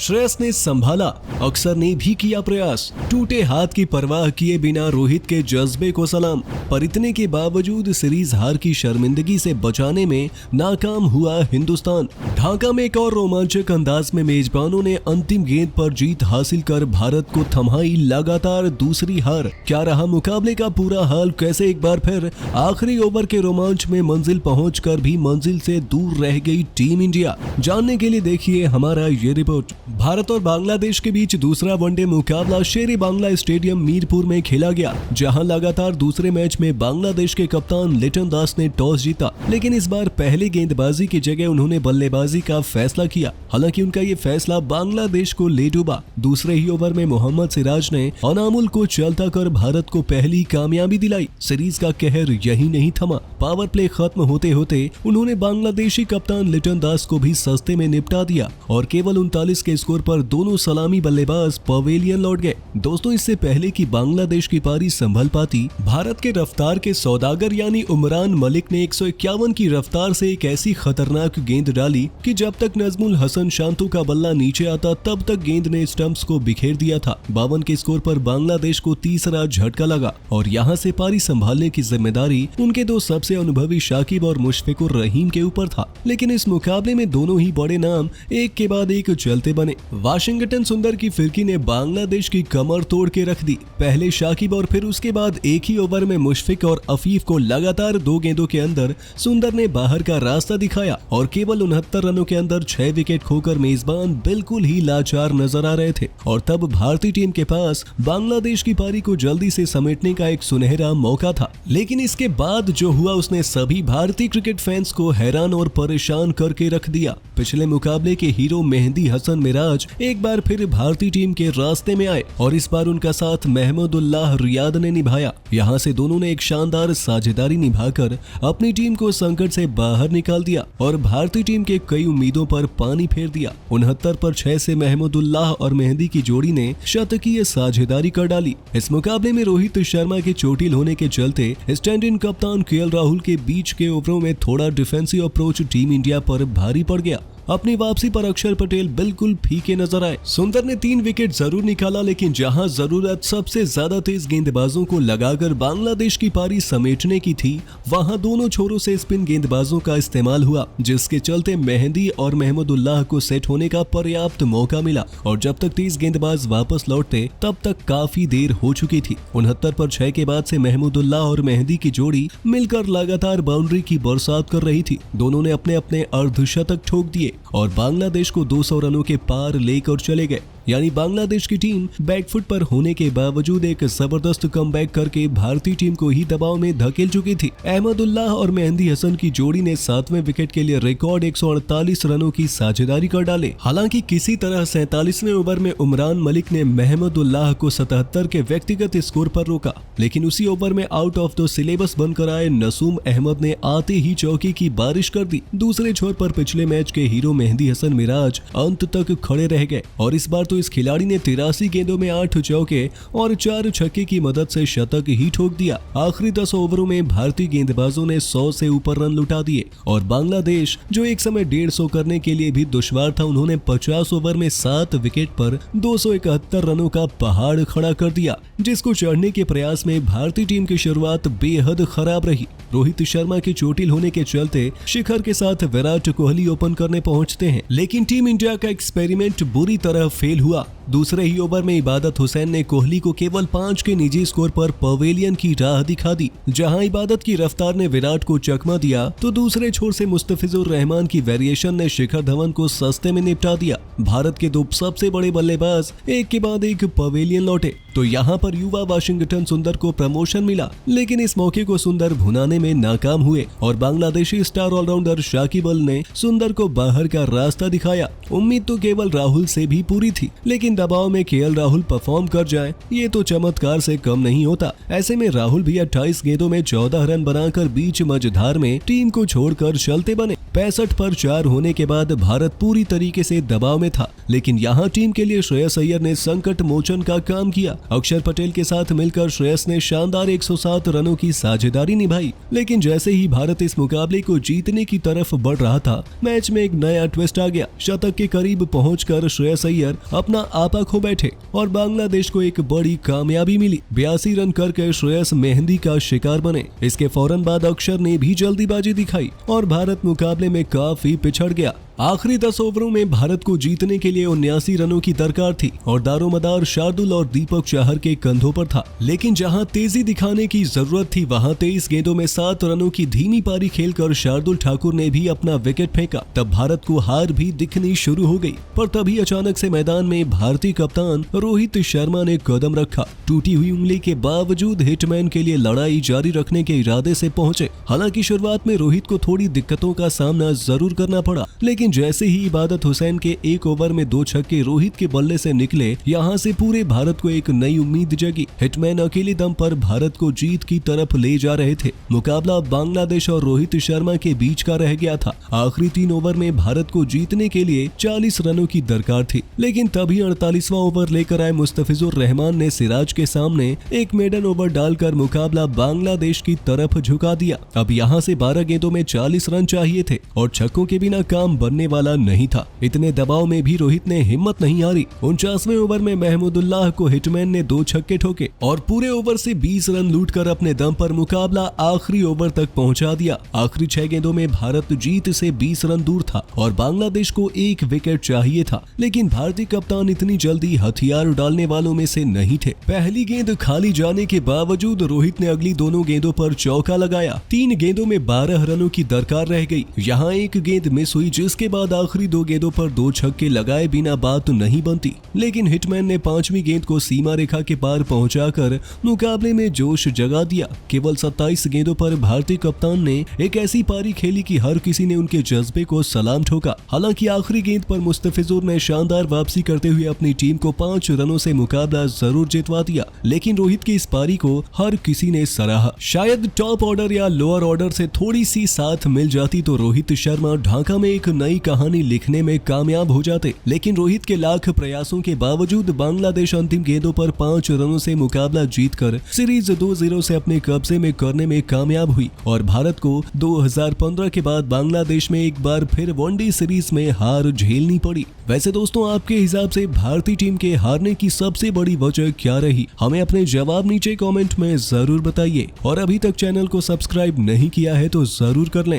श्रेयस ने संभाला, अक्षर ने भी किया प्रयास, टूटे हाथ की परवाह किए बिना रोहित के जज्बे को सलाम। पर इतने के बावजूद सीरीज हार की शर्मिंदगी से बचाने में नाकाम हुआ हिंदुस्तान। ढाका में एक और रोमांचक अंदाज में मेजबानों ने अंतिम गेंद पर जीत हासिल कर भारत को थमाई लगातार दूसरी हार। क्या रहा मुकाबले का पूरा हाल, कैसे एक बार फिर आखिरी ओवर के रोमांच में मंजिल पहुंचकर भी मंजिल से दूर रह गई टीम इंडिया, जानने के लिए देखिए हमारा ये रिपोर्ट। भारत और बांग्लादेश के बीच दूसरा वनडे मुकाबला शेरे बांग्ला स्टेडियम मीरपुर में खेला गया, जहां लगातार दूसरे मैच में बांग्लादेश के कप्तान लिटन दास ने टॉस जीता, लेकिन इस बार पहले गेंदबाजी की जगह उन्होंने बल्लेबाजी का फैसला किया। हालांकि उनका ये फैसला बांग्लादेश को ले डूबा। दूसरे ही ओवर में मोहम्मद सिराज ने अनामुल को चलता कर भारत को पहली कामयाबी दिलाई। सीरीज का कहर यही नहीं थमा। पावर प्ले खत्म होते होते उन्होंने बांग्लादेशी कप्तान लिटन दास को भी सस्ते में निपटा दिया और केवल 39 के स्कोर पर दोनों सलामी बल्लेबाज पवेलियन लौट गए। दोस्तों, इससे पहले कि बांग्लादेश की पारी संभल पाती, भारत के रफ्तार के सौदागर यानी उमरान मलिक ने 151 की रफ्तार से एक ऐसी खतरनाक गेंद डाली कि जब तक नजमुल हसन शांतु का बल्ला नीचे आता तब तक गेंद ने स्टंप्स को बिखेर दिया था। 52 के स्कोर पर बांग्लादेश को तीसरा झटका लगा और यहाँ से पारी संभालने की जिम्मेदारी उनके दो सबसे अनुभवी शाकिब और मुशफिकुर रहीम के ऊपर था। लेकिन इस मुकाबले में दोनों ही बड़े नाम एक के बाद एक चलते बने। वाशिंगटन सुंदर की फिरकी ने बांग्लादेश की कमर तोड़ के रख दी। पहले शाकिब और फिर उसके बाद एक ही ओवर में मुशफिक और अफीफ को लगातार 2 गेंदों के अंदर सुंदर ने बाहर का रास्ता दिखाया और केवल 69 रनों के अंदर 6 विकेट खोकर मेजबान बिल्कुल ही लाचार नजर आ रहे थे। और तब भारतीय टीम के पास बांग्लादेश की पारी को जल्दी से समेटने का एक सुनहरा मौका था। लेकिन इसके बाद जो हुआ उसने सभी भारतीय क्रिकेट फैंस को हैरान और परेशान करके रख दिया। पिछले मुकाबले के हीरो मेहंदी हसन मिराज एक बार फिर भारतीय टीम के रास्ते में आए और इस बार उनका साथ महमूदुल्लाह रियाद ने निभाया। यहाँ से दोनों ने एक शानदार साझेदारी निभाकर अपनी टीम को संकट से बाहर निकाल दिया और भारतीय टीम के कई उम्मीदों पर पानी फेर दिया। 69 पर 6 से महमूदुल्लाह और मेहंदी की जोड़ी ने शतकीय साझेदारी कर डाली। इस मुकाबले में रोहित शर्मा के चोटिल होने के चलते स्टैंड इन कप्तान केएल राहुल के बीच के ओवरों में थोड़ा डिफेंसिव अप्रोच टीम इंडिया पर भारी पड़ गया। अपनी वापसी पर अक्षर पटेल बिल्कुल फीके नजर आए। सुंदर ने 3 विकेट जरूर निकाला, लेकिन जहां जरूरत सबसे ज्यादा तेज गेंदबाजों को लगाकर बांग्लादेश की पारी समेटने की थी, वहां दोनों छोरों से स्पिन गेंदबाजों का इस्तेमाल हुआ, जिसके चलते मेहंदी और महमूदुल्लाह को सेट होने का पर्याप्त मौका मिला। और जब तक तेज गेंदबाज वापस लौटते तब तक काफी देर हो चुकी थी। 69 पर 6 के बाद से महमूदुल्लाह और मेहंदी की जोड़ी मिलकर लगातार बाउंड्री की बरसात कर रही थी। दोनों ने अपने अपने अर्धशतक ठोक दिए और बांग्लादेश को 200 रनों के पार लेकर चले गए। यानी बांग्लादेश की टीम बैकफुट पर होने के बावजूद एक जबरदस्त कमबैक करके भारतीय टीम को ही दबाव में धकेल चुकी थी। अहमदुल्लाह और मेहंदी हसन की जोड़ी ने 7वें विकेट के लिए रिकॉर्ड 148 रनों की साझेदारी कर डाले। हालांकि किसी तरह 47वें ओवर में उमरान मलिक ने महमूदुल्लाह को 77 के व्यक्तिगत स्कोर पर रोका, लेकिन उसी ओवर में आउट ऑफ द सिलेबस बनकर आए नसूम अहमद ने आते ही चौकी की बारिश कर दी। दूसरे छोर पर पिछले मैच के हीरो मेहंदी हसन मिराज अंत तक खड़े रह गए और इस बार तो इस खिलाड़ी ने 83 गेंदों में 8 चौके और 4 छक्के की मदद से शतक ही ठोक दिया। आखिरी 10 ओवरों में भारतीय गेंदबाजों ने 100 से ऊपर रन लुटा दिए और बांग्लादेश, जो एक समय 150 करने के लिए भी दुश्वार था, उन्होंने 50 ओवर में 7 विकेट पर 271 रनों का पहाड़ खड़ा कर दिया, जिसको चढ़ने के प्रयास में भारतीय टीम की शुरुआत बेहद खराब रही। रोहित शर्मा के चोटिल होने के चलते शिखर के साथ विराट कोहली ओपन करने पहुंचते हैं, लेकिन टीम इंडिया का एक्सपेरिमेंट बुरी तरह फेल हुआ। दूसरे ही ओवर में इबादत हुसैन ने कोहली को केवल 5 के निजी स्कोर पर पवेलियन की राह दिखा दी। जहां इबादत की रफ्तार ने विराट को चकमा दिया, तो दूसरे छोर से मुस्तफिजुर रहमान की वेरिएशन ने शिखर धवन को सस्ते में निपटा दिया। भारत के 2 सबसे बड़े बल्लेबाज एक के बाद एक पवेलियन लौटे, तो यहाँ पर युवा वाशिंगटन सुंदर को प्रमोशन मिला, लेकिन इस मौके को सुंदर भुनाने में नाकाम हुए और बांग्लादेशी स्टार ऑलराउंडर शाकिब अल ने सुंदर को बाहर का रास्ता दिखाया। उम्मीद तो केवल राहुल से भी पूरी थी, लेकिन दबाव में केएल राहुल परफॉर्म कर जाएं, ये तो चमत्कार से कम नहीं होता। ऐसे में राहुल भी 28 गेंदों में 14 रन बनाकर बीच मझधार में टीम को छोड़कर चलते बने। 65 पर 4 होने के बाद भारत पूरी तरीके से दबाव में था, लेकिन यहाँ टीम के लिए श्रेयस अय्यर ने संकट मोचन का काम किया। अक्षर पटेल के साथ मिलकर श्रेयस ने शानदार 107 रनों की साझेदारी निभाई, लेकिन जैसे ही भारत इस मुकाबले को जीतने की तरफ बढ़ रहा था, मैच में एक नया ट्विस्ट आ गया। शतक के करीब पहुंचकर श्रेयस अय्यर अपना आपा खो बैठे और बांग्लादेश को एक बड़ी कामयाबी मिली। 82 रन करके श्रेयस मेहंदी का शिकार बने। इसके फौरन बाद अक्षर ने भी जल्दीबाजी दिखाई और भारत मुकाबले में काफी पिछड़ गया। आखिरी 10 ओवरों में भारत को जीतने के लिए 79 रनों की दरकार थी और दारोमदार शार्दुल और दीपक चाहर के कंधों पर था। लेकिन जहां तेजी दिखाने की जरूरत थी, वहां 23 गेंदों में 7 रनों की धीमी पारी खेलकर शार्दुल ठाकुर ने भी अपना विकेट फेंका। तब भारत को हार भी दिखनी शुरू हो गई। पर तभी अचानक से मैदान में भारतीय कप्तान रोहित शर्मा ने कदम रखा। टूटी हुई उंगली के बावजूद हिटमैन के लिए लड़ाई जारी रखने के इरादे से पहुंचे। हालांकि शुरुआत में रोहित को थोड़ी दिक्कतों का सामना जरूर करना पड़ा, लेकिन जैसे ही इबादत हुसैन के 1 ओवर में 2 छक्के रोहित के बल्ले से निकले, यहां से पूरे भारत को एक नई उम्मीद जगी। हिटमैन अकेले दम पर भारत को जीत की तरफ ले जा रहे थे। मुकाबला बांग्लादेश और रोहित शर्मा के बीच का रह गया था। आखिरी 3 ओवर में भारत को जीतने के लिए 40 रनों की दरकार थी, लेकिन तभी 48वां ओवर लेकर आए मुस्तफिजुर रहमान ने सिराज के सामने एक मेडन ओवर डालकर मुकाबला बांग्लादेश की तरफ झुका दिया। अब यहाँ से 12 गेंदों में 40 रन चाहिए थे और छक्कों के बिना काम बनने वाला नहीं था। इतने दबाव में भी रोहित ने हिम्मत नहीं हारी। 49वें ओवर में महमूदुल्लाह को हिटमैन ने 2 छक्के ठोके और पूरे ओवर से 20 रन लूटकर अपने दम पर मुकाबला आखिरी ओवर तक पहुंचा दिया। आखिरी 6 गेंदों में भारत जीत से 20 रन दूर था और बांग्लादेश को 1 विकेट चाहिए था, लेकिन भारतीय कप्तान इतनी जल्दी हथियार डालने वालों में से नहीं थे। पहली गेंद खाली जाने के बावजूद रोहित ने अगली दोनों गेंदों पर चौका लगाया। 3 गेंदों में 12 रनों की दरकार रह गई। यहाँ एक गेंद मिस हुई, जिसके बाद आखिरी 2 गेंदों पर 2 छक्के लगाए बिना बात नहीं बनती, लेकिन हिटमैन ने 5वीं गेंद को सीमा रेखा के पार पहुंचाकर मुकाबले में जोश जगा दिया। केवल 27 गेंदों पर भारतीय कप्तान ने एक ऐसी पारी खेली कि हर किसी ने उनके जज्बे को सलाम ठोका। हालांकि आखिरी गेंद पर मुस्तफिजुर ने शानदार वापसी करते हुए अपनी टीम को 5 रनों से मुकाबला जरूर जितवा दिया, लेकिन रोहित की इस पारी को हर किसी ने सराहा। शायद टॉप ऑर्डर या लोअर ऑर्डर से थोड़ी सी साथ मिल जाती तो रोहित शर्मा ढाका में एक नई कहानी लिखने में कामयाब हो जाते, लेकिन रोहित के लाख प्रयासों के बावजूद बांग्लादेश अंतिम गेंदों पर 5 रनों से मुकाबला जीतकर सीरीज 2-0 से अपने कब्जे में करने में कामयाब हुई और भारत को 2015 के बाद बांग्लादेश में एक बार फिर वनडे सीरीज में हार झेलनी पड़ी। वैसे दोस्तों, आपके हिसाब से भारतीय टीम के हारने की सबसे बड़ी वजह क्या रही? हमें अपने जवाब नीचे कमेंट में जरूर बताइए और अभी तक चैनल को सब्सक्राइब नहीं किया है तो जरूर कर लें।